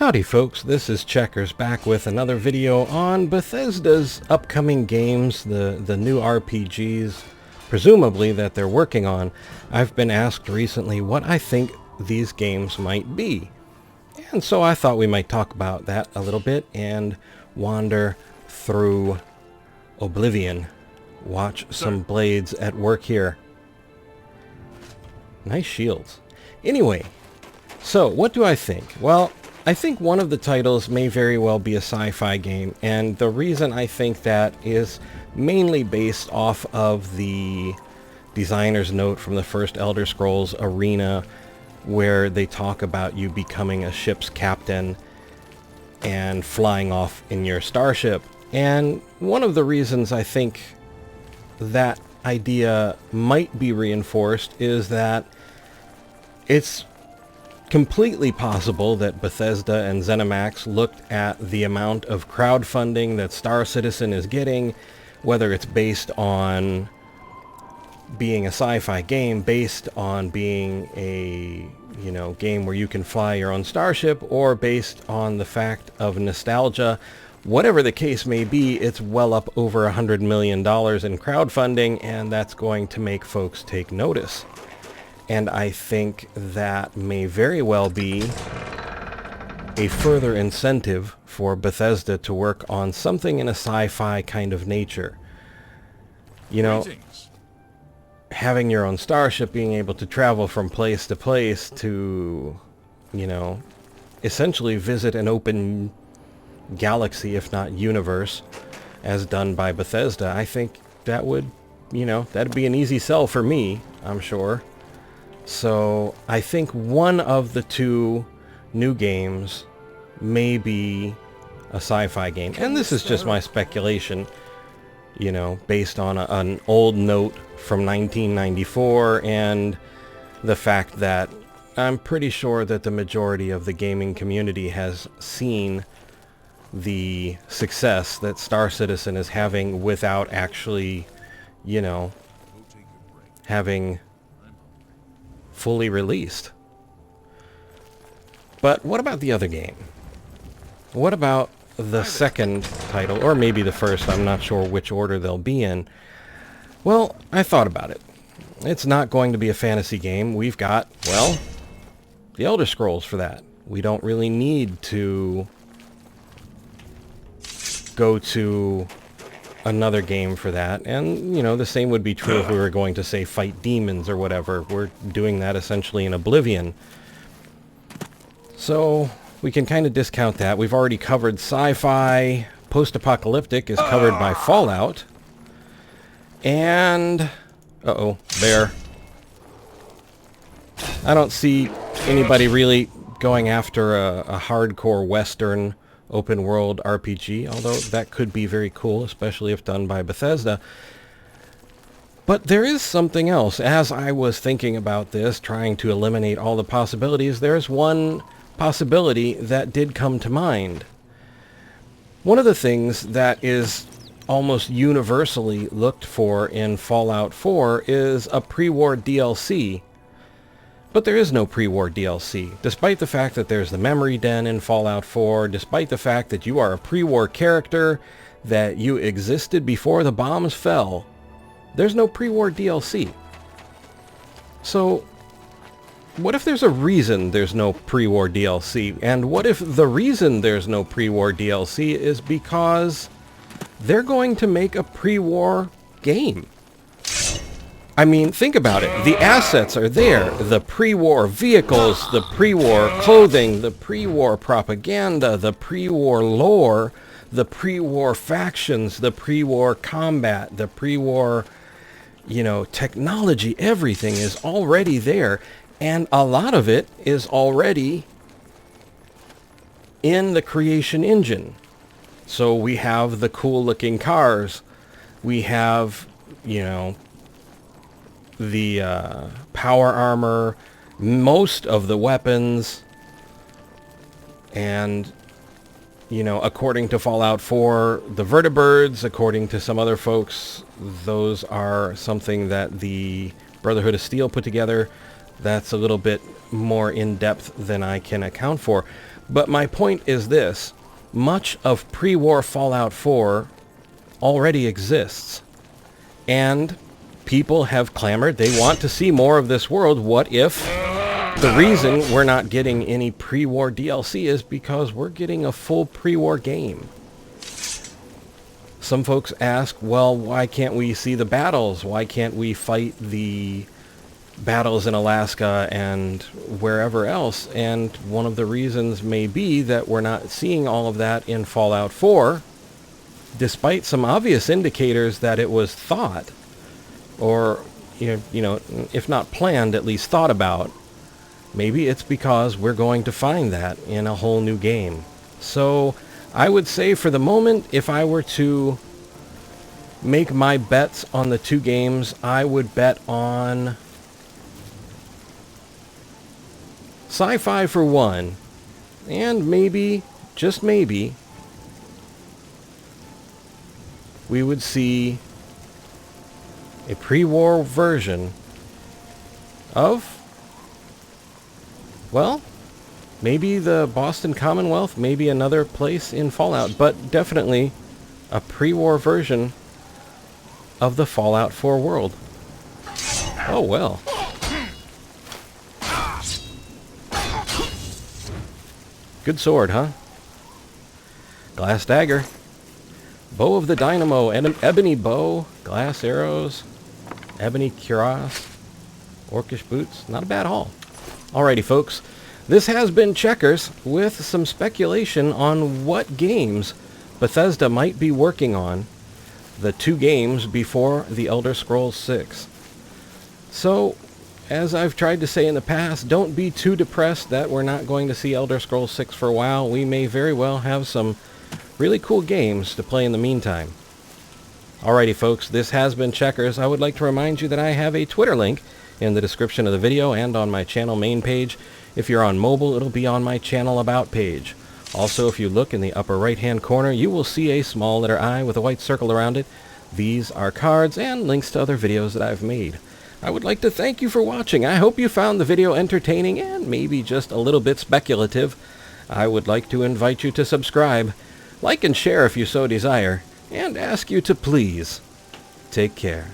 Howdy folks, this is Checkers back with another video on Bethesda's upcoming games, the new RPGs, presumably that they're working on. I've been asked recently what I think these games might be. And so I thought we might talk about that a little bit and wander through Oblivion. Watch some blades at work here. Nice shields. Anyway, so what do I think? Well, I think one of the titles may very well be a sci-fi game, and the reason I think that is mainly based off of the designer's note from the first Elder Scrolls Arena, where they talk about you becoming a ship's captain and flying off in your starship. And one of the reasons I think that idea might be reinforced is that it's completely possible that Bethesda and ZeniMax looked at the amount of crowdfunding that Star Citizen is getting, whether it's based on being a sci-fi game, based on being a, game where you can fly your own starship, or based on the fact of nostalgia. Whatever the case may be, it's well up over $100 million in crowdfunding, and that's going to make folks take notice. And I think that may very well be a further incentive for Bethesda to work on something in a sci-fi kind of nature. Having your own starship, being able to travel from place to place to, essentially visit an open galaxy, if not universe, as done by Bethesda. I think that would, that'd be an easy sell for me, I'm sure. So I think one of the two new games may be a sci-fi game. And this is just my speculation, based on an old note from 1994 and the fact that I'm pretty sure that the majority of the gaming community has seen the success that Star Citizen is having without actually, having fully released. But what about the other game? What about the second title, or maybe the first? I'm not sure which order they'll be in. Well, I thought about it. It's not going to be a fantasy game. We've got, well, the Elder Scrolls for that. We don't really need to go to another game for that. And, the same would be true if we were going to, say, fight demons or whatever. We're doing that essentially in Oblivion. So we can kind of discount that. We've already covered sci-fi. Post-apocalyptic is covered by Fallout. And... uh-oh, bear. I don't see anybody really going after a hardcore Western open world RPG, although that could be very cool, especially if done by Bethesda. But there is something else. As I was thinking about this, trying to eliminate all the possibilities, there's one possibility that did come to mind. One of the things that is almost universally looked for in Fallout 4 is a pre-war DLC. But there is no pre-war DLC, despite the fact that there's the memory den in Fallout 4, despite the fact that you are a pre-war character, that you existed before the bombs fell. There's no pre-war DLC. So, what if there's a reason there's no pre-war DLC? And what if the reason there's no pre-war DLC is because they're going to make a pre-war game? I mean, think about it. The assets are there. The pre-war vehicles, the pre-war clothing, the pre-war propaganda, the pre-war lore, the pre-war factions, the pre-war combat, the pre-war, technology. Everything is already there. And a lot of it is already in the creation engine. So we have the cool-looking cars. We have, the power armor, most of the weapons, and, according to Fallout 4, the vertibirds, according to some other folks, those are something that the Brotherhood of Steel put together. That's a little bit more in-depth than I can account for. But my point is this. Much of pre-war Fallout 4 already exists. And people have clamored. They want to see more of this world. What if the reason we're not getting any pre-war DLC is because we're getting a full pre-war game? Some folks ask, well, why can't we see the battles? Why can't we fight the battles in Alaska and wherever else? And one of the reasons may be that we're not seeing all of that in Fallout 4, despite some obvious indicators that it was thought, or, you know, if not planned, at least thought about. Maybe it's because we're going to find that in a whole new game. So I would say for the moment, if I were to make my bets on the two games, I would bet on sci-fi for one, and maybe, just maybe, we would see a pre-war version of, well, maybe the Boston Commonwealth, maybe another place in Fallout, but definitely a pre-war version of the Fallout 4 world. Oh, well. Good sword, huh? Glass dagger. Bow of the dynamo, ebony bow, glass arrows, ebony cuirass, orcish boots. Not a bad haul. Alrighty, folks. This has been Checkers with some speculation on what games Bethesda might be working on, the two games before The Elder Scrolls 6. So, as I've tried to say in the past, don't be too depressed that we're not going to see Elder Scrolls 6 for a while. We may very well have some really cool games to play in the meantime. Alrighty, folks, this has been Checkers. I would like to remind you that I have a Twitter link in the description of the video and on my channel main page. If you're on mobile, it'll be on my channel About page. Also, if you look in the upper right-hand corner, you will see a small letter I with a white circle around it. These are cards and links to other videos that I've made. I would like to thank you for watching. I hope you found the video entertaining and maybe just a little bit speculative. I would like to invite you to subscribe, like and share if you so desire, and ask you to please take care.